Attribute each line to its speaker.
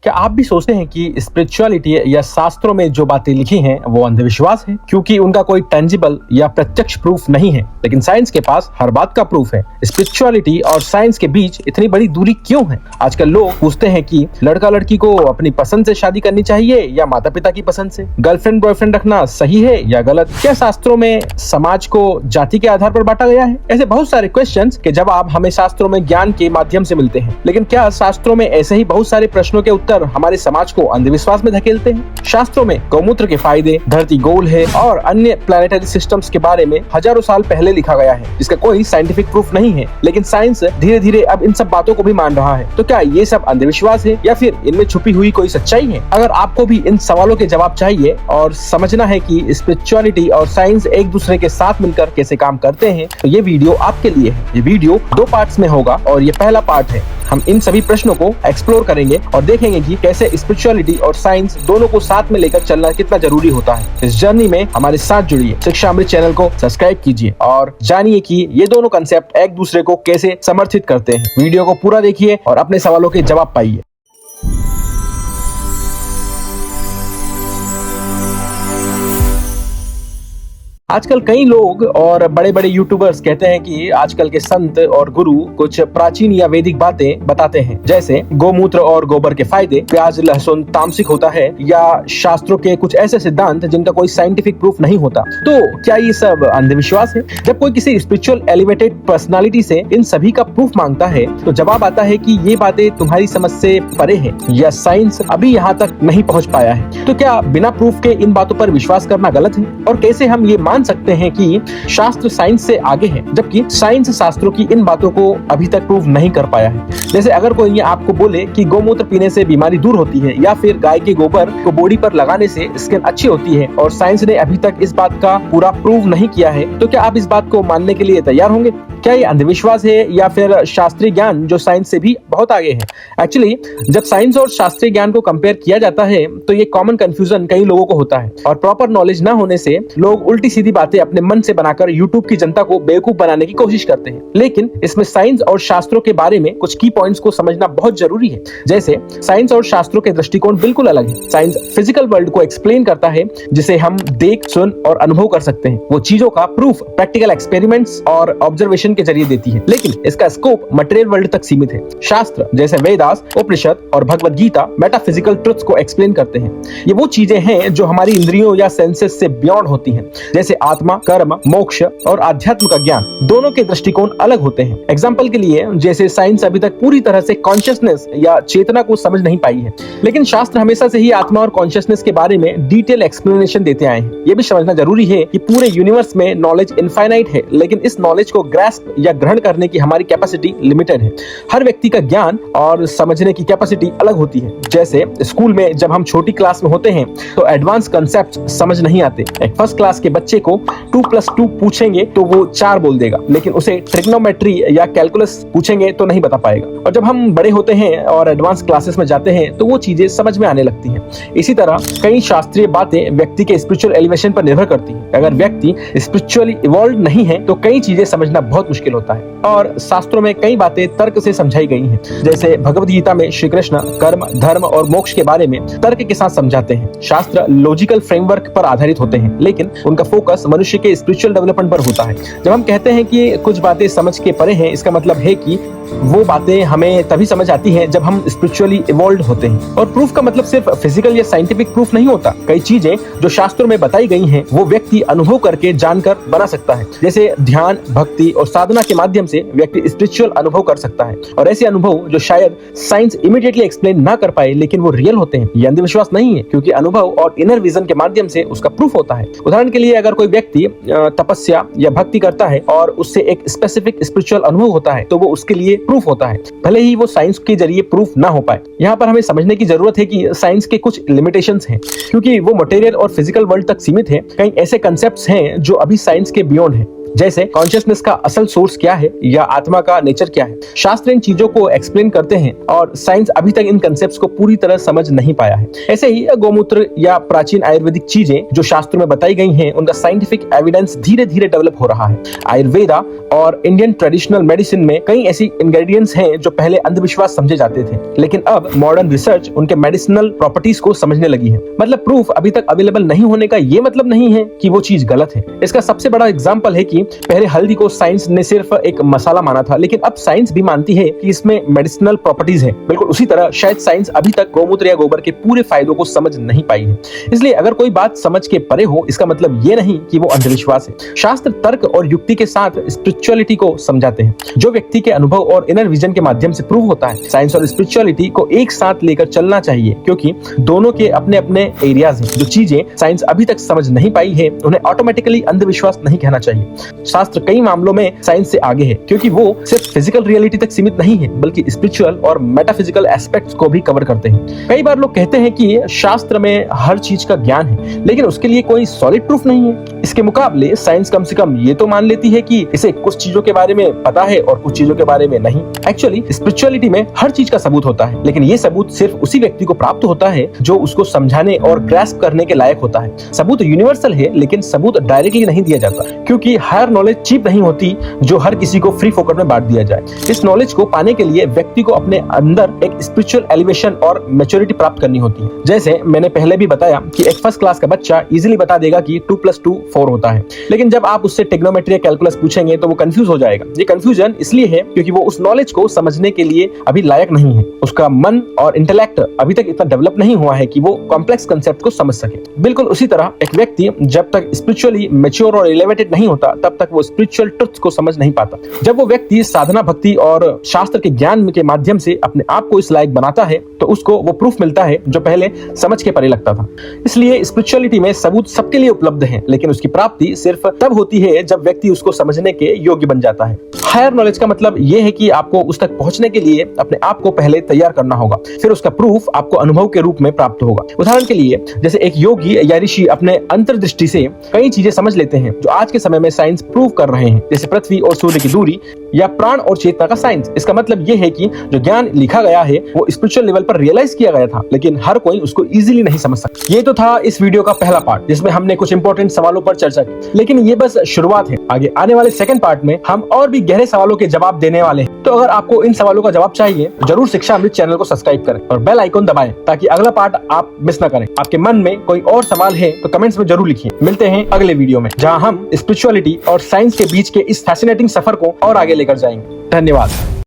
Speaker 1: क्या आप भी सोचते हैं कि स्पिरिचुअलिटी या शास्त्रों में जो बातें लिखी हैं वो अंधविश्वास है क्योंकि उनका कोई टेंजिबल या प्रत्यक्ष प्रूफ नहीं है, लेकिन साइंस के पास हर बात का प्रूफ है। स्पिरिचुअलिटी और साइंस के बीच इतनी बड़ी दूरी क्यों है? आजकल लोग पूछते हैं कि लड़का लड़की को अपनी पसंद से शादी करनी चाहिए या माता पिता की पसंद से, गर्लफ्रेंड बॉयफ्रेंड रखना सही है या गलत, क्या शास्त्रों में समाज को जाति के आधार पर बांटा गया है? ऐसे बहुत सारे क्वेश्चंस के जवाब हमें शास्त्रों में ज्ञान के माध्यम से मिलते हैं, लेकिन क्या शास्त्रों में ऐसे ही बहुत सारे प्रश्नों के उत्तर हमारे समाज को अंधविश्वास में धकेलते हैं? शास्त्रों में गौमूत्र के फायदे, धरती गोल है और अन्य प्लैनेटरी सिस्टम्स के बारे में हजारों साल पहले लिखा गया है, जिसका कोई साइंटिफिक प्रूफ नहीं है, लेकिन साइंस धीरे धीरे अब इन सब बातों को भी मान रहा है। तो क्या ये सब अंधविश्वास है या फिर इनमें छुपी हुई कोई सच्चाई है? अगर आपको भी इन सवालों के जवाब चाहिए और समझना है कि स्पिरिचुअलिटी और साइंस एक दूसरे के साथ मिलकर कैसे काम करते हैं, तो ये वीडियो आपके लिए है। ये वीडियो 2 पार्ट्स में होगा और ये पहला पार्ट है। हम इन सभी प्रश्नों को एक्सप्लोर करेंगे और देखेंगे कि कैसे स्पिरिचुअलिटी और साइंस दोनों को साथ में लेकर चलना कितना जरूरी होता है। इस जर्नी में हमारे साथ जुड़िए। शिक्षा अमृत चैनल को सब्सक्राइब कीजिए और जानिए कि ये दोनों कंसेप्ट एक दूसरे को कैसे समर्थित करते हैं। वीडियो को पूरा देखिए और अपने सवालों के जवाब पाइए। आजकल कई लोग और बड़े बड़े यूट्यूबर्स कहते हैं कि आजकल के संत और गुरु कुछ प्राचीन या वैदिक बातें बताते हैं, जैसे गोमूत्र और गोबर के फायदे, प्याज लहसुन तामसिक होता है, या शास्त्रों के कुछ ऐसे सिद्धांत जिनका कोई साइंटिफिक प्रूफ नहीं होता। तो क्या ये सब अंधविश्वास है? जब कोई किसी स्पिरिचुअल एलिवेटेड पर्सनालिटी से इन सभी का प्रूफ मांगता है तो जवाब आता है कि ये बातें तुम्हारी समझ से परे है या साइंस अभी यहाँ तक नहीं पहुँच पाया है। तो क्या बिना प्रूफ के इन बातों पर विश्वास करना गलत है? और कैसे हम ये मान सकते हैं कि शास्त्र साइंस से आगे है जबकि साइंस शास्त्रों की इन बातों को अभी तक प्रूव नहीं कर पाया है? जैसे अगर कोई ये आपको बोले कि गोमूत्र पीने से बीमारी दूर होती है या फिर गाय के गोबर को बॉडी पर लगाने से स्किन अच्छी होती है और साइंस ने अभी तक इस बात का पूरा प्रूव नहीं किया है, तो क्या आप इस बात को मानने के लिए तैयार होंगे? क्या ये अंधविश्वास है या फिर शास्त्रीय ज्ञान जो साइंस से भी बहुत आगे है? एक्चुअली जब साइंस और शास्त्रीय ज्ञान को कंपेयर किया जाता है तो ये कॉमन कंफ्यूजन कई लोगों को होता है और प्रॉपर नॉलेज न होने से लोग उल्टी सीधी बातें अपने मन से बनाकर यूट्यूब की जनता को बेवकूफ बनाने की कोशिश करते हैं। लेकिन इसमें साइंस और शास्त्रों के बारे में कुछ की पॉइंट्स को समझना बहुत जरूरी है। जैसे साइंस और शास्त्रों के दृष्टिकोण बिल्कुल अलग है। साइंस फिजिकल वर्ल्ड को एक्सप्लेन करता है जिसे हम देख सुन और अनुभव कर सकते हैं। वो चीजों का प्रूफ प्रैक्टिकल एक्सपेरिमेंट्स और ऑब्जर्वेशन के जरिए देती है, लेकिन इसका स्कोप मटेरियल वर्ल्ड तक सीमित है। शास्त्र जैसे वेदास, उपनिषद और भगवद गीता मेटाफिजिकल ट्रुथ्स को एक्सप्लेन करते हैं। ये वो चीजें हैं जो हमारी इंद्रियों या सेंसेस से बियॉन्ड होती हैं, जैसे आत्मा, कर्म, मोक्ष और आध्यात्म का ज्ञान। दोनों के दृष्टिकोण अलग होते हैं। एग्जाम्पल के लिए जैसे साइंस अभी तक पूरी तरह से कॉन्शियसनेस या चेतना को समझ नहीं पाई है, लेकिन शास्त्र हमेशा से ही आत्मा और कॉन्शियसनेस के बारे में डिटेल एक्सप्लेनेशन देते आए हैं। ये भी समझना जरूरी है कि पूरे यूनिवर्स में नॉलेज इनफाइनाइट है, लेकिन इस नॉलेज को ग्रास्प या ग्रहण करने की हमारी कैपेसिटी लिमिटेड है। हर व्यक्ति का ज्ञान और समझने की कैपेसिटी अलग होती है। जैसे स्कूल में जब हम छोटी क्लास में होते हैं तो एडवांस कॉन्सेप्ट समझ नहीं आते। एक फर्स्ट क्लास के बच्चे को 2+2 पूछेंगे तो वो 4 बोल देगा, लेकिन उसे ट्रिग्नोमेट्री या कैलकुलस पूछेंगे तो नहीं बता पाएगा। और जब हम बड़े होते हैं और एडवांस क्लासेस में जाते हैं तो वो चीजें समझ में आने लगती हैं। इसी तरह कई शास्त्रीय बातें व्यक्ति के स्पिरिचुअल एलिवेशन पर निर्भर करती हैं। अगर व्यक्ति स्पिरिचुअली इवॉल्व नहीं है तो कई चीजें समझना बहुत मुश्किल होता है। और शास्त्रों में कई बातें तर्क से समझाई गई हैं। जैसे भगवद गीता में श्री कृष्ण कर्म, धर्म और मोक्ष के बारे में तर्क के साथ समझाते हैं। शास्त्र लॉजिकल फ्रेमवर्क पर आधारित होते हैं, लेकिन उनका फोकस मनुष्य के स्पिरिचुअल डेवलपमेंट पर होता है। जब हम कहते हैं कि कुछ बातें समझ के परे हैं, इसका मतलब है कि वो बातें हमें तभी समझ आती हैं जब हम स्पिरिचुअली इवॉल्व होते हैं। और प्रूफ का मतलब सिर्फ फिजिकल या साइंटिफिक प्रूफ नहीं होता। कई चीजें जो शास्त्रों में बताई गई हैं वो व्यक्ति अनुभव करके जानकर बना सकता है। जैसे ध्यान, भक्ति और साधना के माध्यम से व्यक्ति स्पिरिचुअल अनुभव कर सकता है, और ऐसे अनुभव जो शायद साइंस इमीडिएटली एक्सप्लेन ना कर पाए लेकिन वो रियल होते हैं। ये अंधविश्वास नहीं है, क्योंकि अनुभव और इनर विजन के माध्यम से उसका प्रूफ होता है। उदाहरण के लिए अगर कोई व्यक्ति तपस्या या भक्ति करता है और उससे एक स्पेसिफिक स्पिरिचुअल अनुभव होता है तो वो उसके लिए प्रूफ होता है, भले ही वो साइंस के जरिए प्रूफ ना हो पाए। यहाँ पर हमें समझने की जरूरत है कि साइंस के कुछ लिमिटेशंस हैं, क्योंकि वो मटेरियल और फिजिकल वर्ल्ड तक सीमित है। कई ऐसे कंसेप्ट्स हैं जो अभी साइंस के बियॉन्ड हैं। जैसे कॉन्शियसनेस का असल सोर्स क्या है या आत्मा का नेचर क्या है। शास्त्र इन चीजों को एक्सप्लेन करते हैं और साइंस अभी तक इन कंसेप्ट्स को पूरी तरह समझ नहीं पाया है। ऐसे ही गोमूत्र या प्राचीन आयुर्वेदिक चीजें जो शास्त्रों में बताई गई हैं, उनका साइंटिफिक एविडेंस धीरे धीरे डेवलप हो रहा है। आयुर्वेदा और इंडियन ट्रेडिशनल मेडिसिन में कई ऐसी इंग्रेडिएंट्स हैं जो पहले अंधविश्वास समझे जाते थे, लेकिन अब मॉडर्न रिसर्च उनके मेडिसिनल प्रॉपर्टीज को समझने लगी है। मतलब प्रूफ अभी तक अवेलेबल नहीं होने का ये मतलब नहीं है कि वो चीज गलत है। इसका सबसे बड़ा एग्जांपल है कि पहले हल्दी को साइंस ने सिर्फ एक मसाला माना था, लेकिन अब साइंस भी मानती है कि इसमें मेडिसिनल प्रॉपर्टीज है। बिल्कुल उसी तरह शायद साइंस अभी तक गौमूत्र या गोबर के पूरे फायदों को समझ नहीं पाई है। इसलिए अगर कोई बात समझ के परे हो, इसका मतलब ये नहीं कि वो अंधविश्वास है। शास्त्र तर्क और युक्ति के साथ स्पिरिचुअलिटी को समझाते हैं, जो व्यक्ति के अनुभव और इनर विजन के माध्यम से प्रूव होता है। साइंस और स्पिरिचुअलिटी को एक साथ लेकर चलना चाहिए, क्योंकि दोनों के अपने अपने एरियाज हैं। जो चीजें साइंस अभी तक समझ नहीं पाई है, उन्हें ऑटोमेटिकली अंधविश्वास नहीं कहना चाहिए। शास्त्र कई मामलों में साइंस से आगे है, क्योंकि वो सिर्फ फिजिकल रियलिटी तक सीमित नहीं है, बल्कि स्पिरिचुअल और मेटाफिजिकल एस्पेक्ट्स को भी कवर करते हैं। कई बार लोग कहते हैं कि शास्त्र में हर चीज का ज्ञान है, लेकिन उसके लिए कोई सॉलिड प्रूफ नहीं है। इसके मुकाबले साइंस कम से कम ये तो मान लेती है कि इसे कुछ चीजों के बारे में पता है और कुछ चीजों के बारे में नहीं। एक्चुअली स्पिरिचुअलिटी में हर चीज का सबूत होता है, लेकिन ये सबूत सिर्फ उसी व्यक्ति को प्राप्त होता है जो उसको समझाने और ग्रास्प करने के लायक होता है। सबूत यूनिवर्सल है, लेकिन सबूत डायरेक्टली नहीं दिया जाता, क्योंकि हायर नॉलेज चीप नहीं होती जो हर किसी को फ्री फोकट में बांट दिया जाए। इस नॉलेज को पाने के लिए व्यक्ति को अपने अंदर एक स्पिरिचुअल एलिवेशन और मैच्योरिटी प्राप्त करनी होती है। जैसे मैंने पहले भी बताया कि एक फर्स्ट क्लास का बच्चा इजीली बता देगा कि 2 + 2 4 होता है, लेकिन जब आप उससे ट्रिग्नोमेट्री या कैलकुलस पूछेंगे तो वो कंफ्यूज हो जाएगा। ये कंफ्यूजन इसलिए है क्योंकि वो उस नॉलेज को समझने के लिए अभी लायक नहीं है। उसका मन और इंटेलेक्ट अभी तक इतना डेवलप नहीं हुआ है कि वो कॉम्प्लेक्स कंसेप्ट को समझ सके। बिल्कुल उसी तरह एक व्यक्ति जब तक स्पिरिचुअली मैच्योर और एलिवेटेड नहीं होता, तब तक वो स्पिरिचुअल ट्रुथ्स को समझ नहीं पाता। जब वो व्यक्ति साधना, भक्ति और शास्त्र के ज्ञान के माध्यम से अपने आप को इस लायक बनाता है, तो उसको वो प्रूफ मिलता है जो पहले समझ के परे लगता था। इसलिए स्पिरिचुअलिटी में सबूत सबके लिए उपलब्ध है, लेकिन उसकी प्राप्ति सिर्फ तब होती है जब व्यक्ति उसको समझने के योग्य बन जाता है। हायर नॉलेज का मतलब यह है कि आपको उस तक पहुंचने के लिए अपने आप को पहले तैयार करना होगा, फिर उसका प्रूफ आपको अनुभव के रूप में प्राप्त होगा। उदाहरण के लिए, जैसे एक योगी या ऋषि अपने अंतर्दृष्टि से कई चीजें समझ लेते हैं जो आज के समय में साइंस प्रूव कर रहे हैं, जैसे पृथ्वी और सूर्य की दूरी या प्राण और चेतना का साइंस। इसका मतलब यह है कि जो ज्ञान लिखा गया है वो स्पिरिचुअल लेवल पर रियलाइज किया गया था, लेकिन हर कोई उसको इजीली नहीं समझ सकता। ये तो था इस वीडियो का पहला पार्ट, जिसमें हमने कुछ इंपॉर्टेंट सवालों पर चर्चा की, लेकिन ये बस शुरुआत है। आगे आने वाले सेकंड पार्ट में हम और भी गहरे सवालों के जवाब देने वाले हैं। तो अगर आपको इन सवालों का जवाब चाहिए, तो जरूर शिक्षा अमृत चैनल को सब्सक्राइब करें और बेल आइकन दबाएं, ताकि अगला पार्ट आप मिस न करें। आपके मन में कोई और सवाल है तो कमेंट्स में जरूर लिखिए। मिलते हैं अगले वीडियो में, जहां हम स्पिरिचुअलिटी और साइंस के बीच के इस फैसिनेटिंग सफर को और आगे लेकर जाएंगे। धन्यवाद।